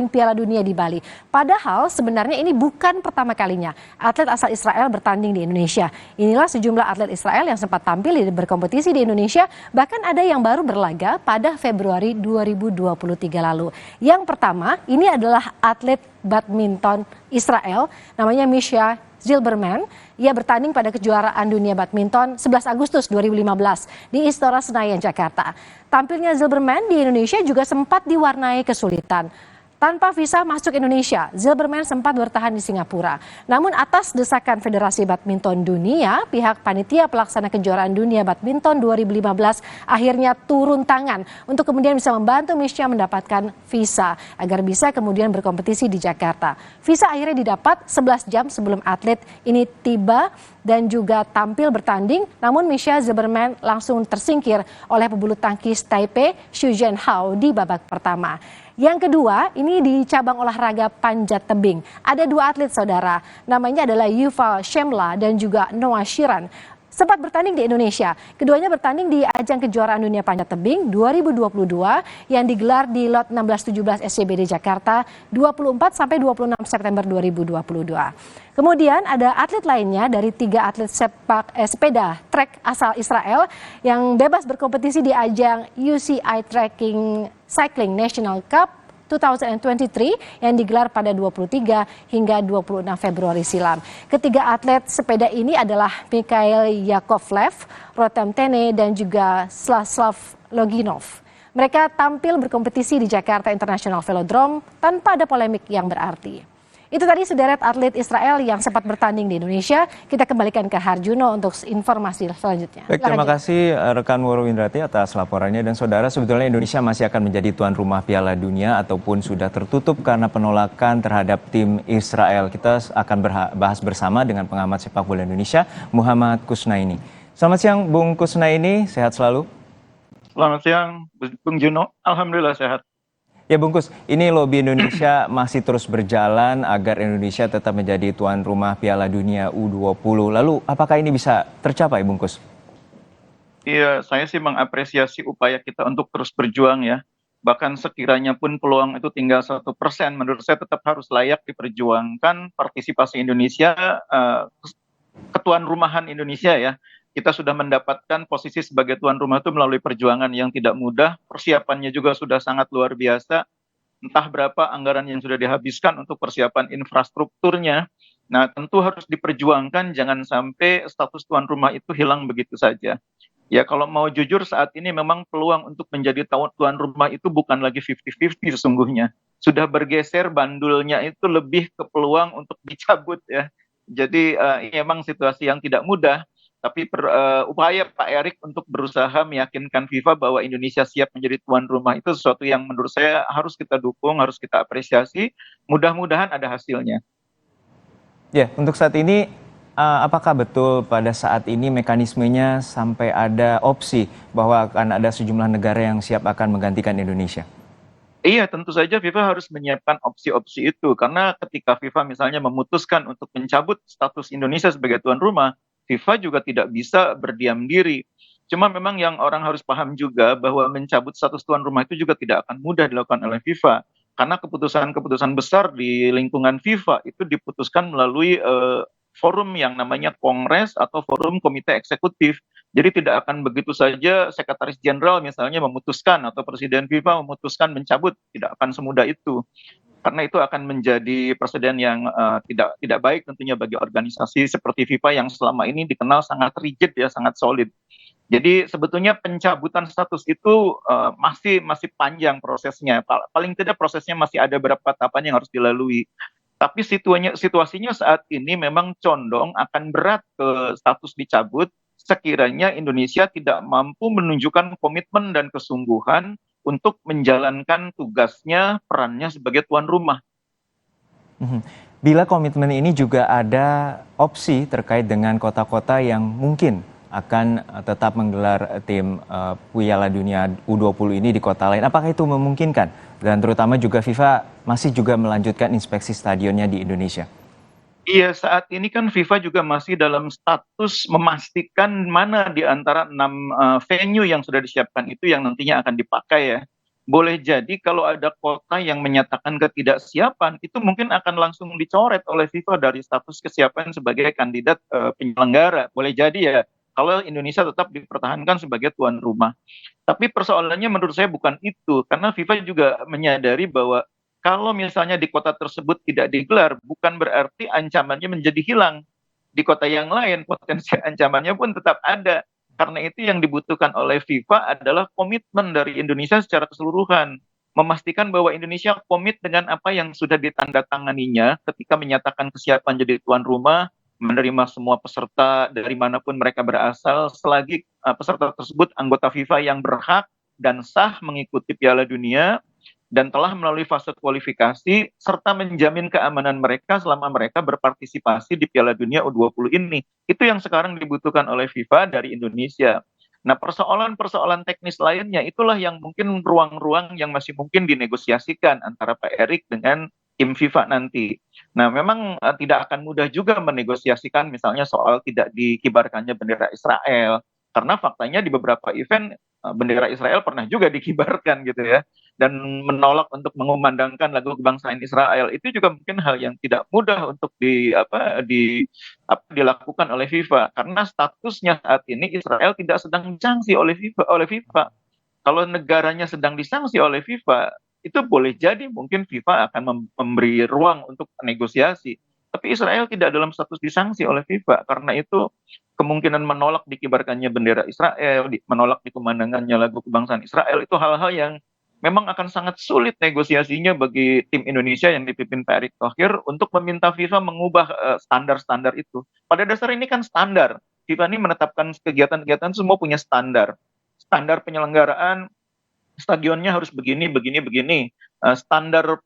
bertanding Piala Dunia di Bali. Padahal sebenarnya ini bukan pertama kalinya atlet asal Israel bertanding di Indonesia. Inilah sejumlah atlet Israel yang sempat tampil berkompetisi di Indonesia, bahkan ada yang baru berlaga pada Februari 2023 lalu. Yang pertama, ini adalah atlet badminton Israel, namanya Misha Zilberman. Ia bertanding pada kejuaraan dunia badminton 11 Agustus 2015 di Istora Senayan, Jakarta. Tampilnya Zilberman di Indonesia juga sempat diwarnai kesulitan. Tanpa visa masuk Indonesia, Zilberman sempat bertahan di Singapura. Namun atas desakan Federasi Badminton Dunia, pihak panitia pelaksana kejuaraan dunia badminton 2015 akhirnya turun tangan untuk kemudian bisa membantu Misha mendapatkan visa agar bisa kemudian berkompetisi di Jakarta. Visa akhirnya didapat 11 jam sebelum atlet ini tiba dan juga tampil bertanding, namun Misha Zilberman langsung tersingkir oleh pebulu tangkis Taipei Xu Zhenhao di babak pertama. Yang kedua, ini di cabang olahraga panjat tebing. Ada dua atlet saudara, namanya adalah Yuval Shemla dan juga Noah Shiran. Sempat bertanding di Indonesia. Keduanya bertanding di ajang kejuaraan dunia panjat tebing 2022 yang digelar di Lot 1617 SCBD Jakarta 24 sampai 26 September 2022. Kemudian ada atlet lainnya dari 3 atlet sepeda trek asal Israel yang bebas berkompetisi di ajang UCI Trekking Cycling National Cup 2023 yang digelar pada 23 hingga 26 Februari silam. Ketiga atlet sepeda ini adalah Mikhail Yakovlev, Rotem Tene, dan juga Slaslav Loginov. Mereka tampil berkompetisi di Jakarta International Velodrome tanpa ada polemik yang berarti. Itu tadi sederet atlet Israel yang sempat bertanding di Indonesia. Kita kembalikan ke Harjuno untuk informasi selanjutnya. Baik, terima kasih rekan Woro Windrati atas laporannya. Dan saudara, sebetulnya Indonesia masih akan menjadi tuan rumah Piala Dunia ataupun sudah tertutup karena penolakan terhadap tim Israel. Kita akan bahas bersama dengan pengamat sepak bola Indonesia, Muhammad Kusnaini. Selamat siang, Bung Kusnaini. Sehat selalu? Selamat siang, Bung Juno. Alhamdulillah sehat. Ya bungkus, ini lobi Indonesia masih terus berjalan agar Indonesia tetap menjadi tuan rumah Piala Dunia U20. Lalu apakah ini bisa tercapai bungkus? Iya, saya sih mengapresiasi upaya kita untuk terus berjuang ya. Bahkan sekiranya pun peluang itu tinggal 1%, menurut saya tetap harus layak diperjuangkan partisipasi Indonesia, ketuan rumahan Indonesia ya. Kita sudah mendapatkan posisi sebagai tuan rumah itu melalui perjuangan yang tidak mudah, persiapannya juga sudah sangat luar biasa, entah berapa anggaran yang sudah dihabiskan untuk persiapan infrastrukturnya. Nah, tentu harus diperjuangkan, jangan sampai status tuan rumah itu hilang begitu saja. Ya, kalau mau jujur saat ini memang peluang untuk menjadi tuan rumah itu bukan lagi 50-50 sesungguhnya. Sudah bergeser bandulnya itu lebih ke peluang untuk dicabut ya. Jadi ini memang situasi yang tidak mudah. Tapi upaya Pak Erick untuk berusaha meyakinkan FIFA bahwa Indonesia siap menjadi tuan rumah itu sesuatu yang menurut saya harus kita dukung, harus kita apresiasi. Mudah-mudahan ada hasilnya. Ya, untuk saat ini apakah betul pada saat ini mekanismenya sampai ada opsi bahwa akan ada sejumlah negara yang siap akan menggantikan Indonesia? Iya, tentu saja FIFA harus menyiapkan opsi-opsi itu. Karena ketika FIFA misalnya memutuskan untuk mencabut status Indonesia sebagai tuan rumah, FIFA juga tidak bisa berdiam diri. Cuma memang yang orang harus paham juga bahwa mencabut status tuan rumah itu juga tidak akan mudah dilakukan oleh FIFA. Karena keputusan-keputusan besar di lingkungan FIFA itu diputuskan melalui forum yang namanya Kongres atau forum komite eksekutif. Jadi tidak akan begitu saja sekretaris jenderal misalnya memutuskan atau presiden FIFA memutuskan mencabut, tidak akan semudah itu. Karena itu akan menjadi presiden yang tidak baik tentunya bagi organisasi seperti FIFA yang selama ini dikenal sangat rigid ya, sangat solid. Jadi sebetulnya pencabutan status itu masih panjang prosesnya. Paling tidak prosesnya masih ada beberapa tahapan yang harus dilalui. Tapi situasinya saat ini memang condong akan berat ke status dicabut sekiranya Indonesia tidak mampu menunjukkan komitmen dan kesungguhan untuk menjalankan tugasnya, perannya sebagai tuan rumah. Bila komitmen ini juga ada opsi terkait dengan kota-kota yang mungkin akan tetap menggelar tim Piala Dunia U20 ini di kota lain. Apakah itu memungkinkan? Dan terutama juga FIFA masih juga melanjutkan inspeksi stadionnya di Indonesia. Iya, saat ini kan FIFA juga masih dalam status memastikan mana di antara 6 venue yang sudah disiapkan itu yang nantinya akan dipakai ya. boleh jadi kalau ada kota yang menyatakan ketidaksiapan, itu mungkin akan langsung dicoret oleh FIFA dari status kesiapan sebagai kandidat penyelenggara. Boleh jadi ya, kalau Indonesia tetap dipertahankan sebagai tuan rumah. Tapi persoalannya menurut saya bukan itu, karena FIFA juga menyadari bahwa kalau misalnya di kota tersebut tidak digelar, bukan berarti ancamannya menjadi hilang. Di kota yang lain, potensi ancamannya pun tetap ada. Karena itu yang dibutuhkan oleh FIFA adalah komitmen dari Indonesia secara keseluruhan. Memastikan bahwa Indonesia komit dengan apa yang sudah ditandatanganinya ketika menyatakan kesiapan jadi tuan rumah, menerima semua peserta dari manapun mereka berasal, selagi peserta tersebut anggota FIFA yang berhak dan sah mengikuti Piala Dunia dan telah melalui fase kualifikasi serta menjamin keamanan mereka selama mereka berpartisipasi di Piala Dunia U20 ini. Itu yang sekarang dibutuhkan oleh FIFA dari Indonesia. Nah, persoalan-persoalan teknis lainnya itulah yang mungkin ruang-ruang yang masih mungkin dinegosiasikan antara Pak Erik dengan tim FIFA nanti. Nah, memang tidak akan mudah juga menegosiasikan misalnya soal tidak dikibarkannya bendera Israel, karena faktanya di beberapa event bendera Israel pernah juga dikibarkan gitu ya, dan menolak untuk mengumandangkan lagu kebangsaan Israel itu juga mungkin hal yang tidak mudah untuk dilakukan oleh FIFA karena statusnya saat ini Israel tidak sedang disanksi oleh FIFA. Kalau negaranya sedang disanksi oleh FIFA, itu boleh jadi mungkin FIFA akan memberi ruang untuk negosiasi. Tapi Israel tidak dalam status disanksi oleh FIFA, karena itu kemungkinan menolak dikibarkannya bendera Israel, menolak dikumandangkannya lagu kebangsaan Israel, itu hal-hal yang memang akan sangat sulit negosiasinya bagi tim Indonesia yang dipimpin Pak Erick Thohir untuk meminta FIFA mengubah standar-standar itu. Pada dasar ini kan standar. FIFA ini menetapkan kegiatan-kegiatan semua punya standar. Standar penyelenggaraan stadionnya harus begini, begini, begini. Standar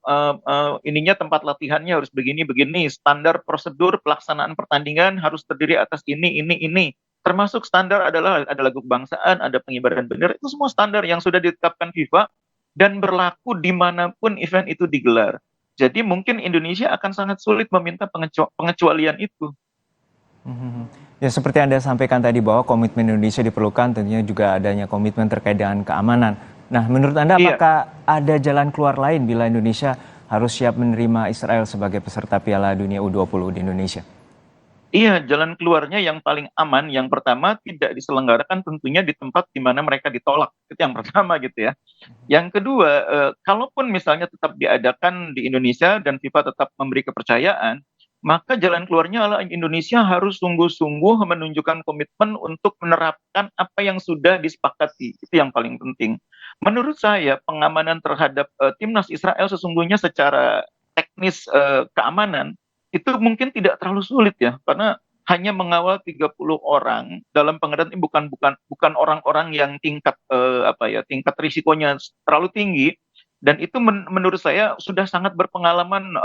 ininya tempat latihannya harus begini, begini. Standar prosedur pelaksanaan pertandingan harus terdiri atas ini. Termasuk standar adalah ada lagu kebangsaan, ada pengibaran bendera, itu semua standar yang sudah ditetapkan FIFA dan berlaku dimanapun event itu digelar. Jadi mungkin Indonesia akan sangat sulit meminta pengecualian itu. Ya, seperti Anda sampaikan tadi bahwa komitmen Indonesia diperlukan, tentunya juga adanya komitmen terkait dengan keamanan. Nah, menurut Anda Iya, apakah ada jalan keluar lain bila Indonesia harus siap menerima Israel sebagai peserta Piala Dunia U20 di Indonesia? iya, jalan keluarnya yang paling aman, yang pertama tidak diselenggarakan tentunya di tempat di mana mereka ditolak. Itu yang pertama gitu ya. Yang kedua, kalaupun misalnya tetap diadakan di Indonesia dan FIFA tetap memberi kepercayaan, maka jalan keluarnya adalah Indonesia harus sungguh-sungguh menunjukkan komitmen untuk menerapkan apa yang sudah disepakati. Itu yang paling penting. Menurut saya, pengamanan terhadap timnas Israel sesungguhnya secara teknis keamanan itu mungkin tidak terlalu sulit ya, karena hanya mengawal 30 orang dalam pengertian ini bukan orang-orang yang tingkat risikonya terlalu tinggi, dan itu menurut saya sudah sangat berpengalaman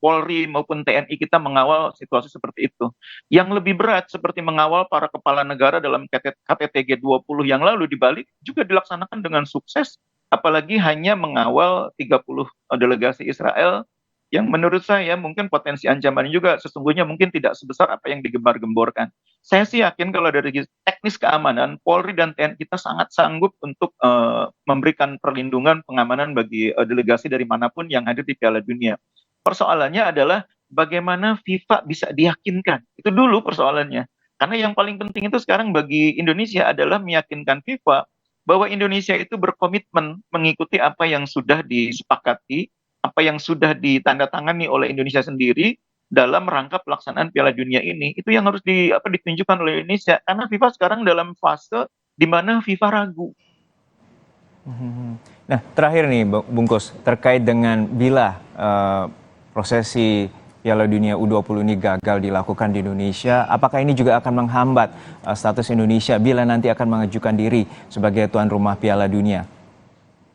Polri maupun TNI kita mengawal situasi seperti itu. Yang lebih berat seperti mengawal para kepala negara dalam KTT G20 yang lalu di Bali juga dilaksanakan dengan sukses, apalagi hanya mengawal 30 delegasi Israel yang menurut saya mungkin potensi ancaman juga sesungguhnya mungkin tidak sebesar apa yang digembar-gemborkan. Saya sih yakin kalau dari teknis keamanan, Polri dan TNI kita sangat sanggup untuk memberikan perlindungan pengamanan bagi delegasi dari manapun yang hadir di Piala Dunia. Persoalannya adalah bagaimana FIFA bisa diyakinkan. Itu dulu persoalannya. Karena yang paling penting itu sekarang bagi Indonesia adalah meyakinkan FIFA bahwa Indonesia itu berkomitmen mengikuti apa yang sudah disepakati, apa yang sudah ditandatangani oleh Indonesia sendiri dalam rangka pelaksanaan Piala Dunia ini. Itu yang harus ditunjukkan oleh Indonesia, karena FIFA sekarang dalam fase di mana FIFA ragu. Nah, terakhir nih Bungkus, terkait dengan bila prosesi Piala Dunia U20 ini gagal dilakukan di Indonesia, apakah ini juga akan menghambat status Indonesia bila nanti akan mengajukan diri sebagai tuan rumah Piala Dunia?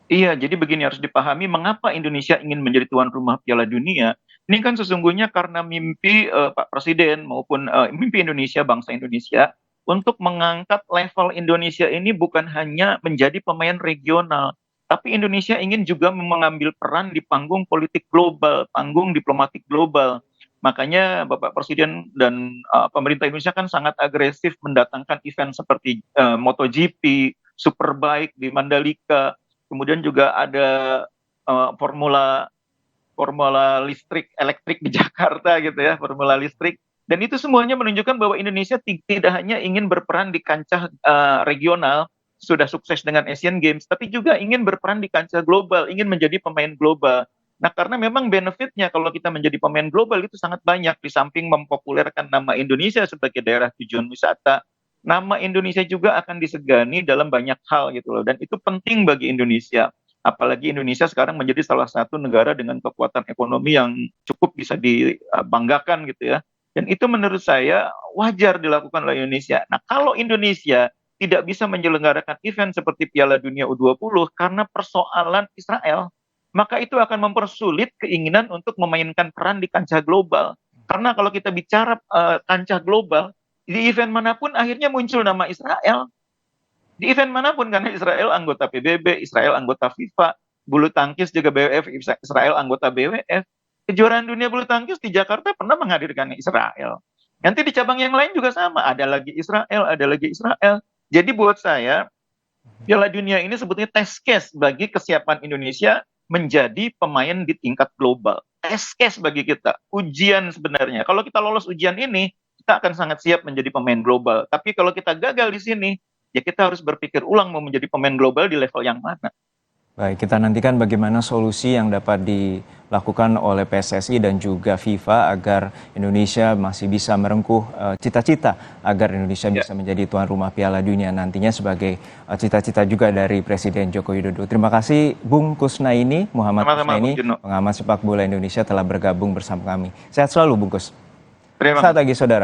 Iya, jadi begini, harus dipahami mengapa Indonesia ingin menjadi tuan rumah Piala Dunia. Ini kan sesungguhnya karena mimpi Pak Presiden maupun mimpi Indonesia, bangsa Indonesia, untuk mengangkat level Indonesia ini bukan hanya menjadi pemain regional, tapi Indonesia ingin juga mengambil peran di panggung politik global, panggung diplomatik global. Makanya Bapak Presiden dan pemerintah Indonesia kan sangat agresif mendatangkan event seperti MotoGP, Superbike di Mandalika, kemudian juga ada formula elektrik di Jakarta gitu ya, formula listrik. Dan itu semuanya menunjukkan bahwa Indonesia tidak hanya ingin berperan di kancah regional, sudah sukses dengan Asian Games, tapi juga ingin berperan di kancah global, ingin menjadi pemain global. Nah, karena memang benefitnya kalau kita menjadi pemain global itu sangat banyak, di samping mempopulerkan nama Indonesia sebagai daerah tujuan wisata, nama Indonesia juga akan disegani dalam banyak hal gitu loh, dan itu penting bagi Indonesia. Apalagi Indonesia sekarang menjadi salah satu negara dengan kekuatan ekonomi yang cukup bisa dibanggakan gitu ya. Dan itu menurut saya wajar dilakukan oleh Indonesia. Nah, kalau Indonesia tidak bisa menyelenggarakan event seperti Piala Dunia U20 karena persoalan Israel, maka itu akan mempersulit keinginan untuk memainkan peran di kancah global. Karena kalau kita bicara kancah global, di event manapun akhirnya muncul nama Israel. Di event manapun, karena Israel anggota PBB, Israel anggota FIFA, bulu tangkis juga BWF, Israel anggota BWF. Kejuaraan dunia bulu tangkis di Jakarta pernah menghadirkan Israel. Nanti di cabang yang lain juga sama, ada lagi Israel, ada lagi Israel. Jadi buat saya, Piala Dunia ini sebetulnya test case bagi kesiapan Indonesia menjadi pemain di tingkat global. Test case bagi kita, ujian sebenarnya. Kalau kita lolos ujian ini, kita akan sangat siap menjadi pemain global. Tapi kalau kita gagal di sini, ya kita harus berpikir ulang mau menjadi pemain global di level yang mana. Baik, kita nantikan bagaimana solusi yang dapat dilakukan oleh PSSI dan juga FIFA agar Indonesia masih bisa merengkuh cita-cita agar Indonesia bisa menjadi tuan rumah Piala Dunia nantinya sebagai cita-cita juga dari Presiden Joko Widodo. Terima kasih Bung Kusnaini, Muhammad Kusnaini, pengamat sepak bola Indonesia telah bergabung bersama kami. Sehat selalu Bung Kus. Terima kasih. Selamat pagi saudara.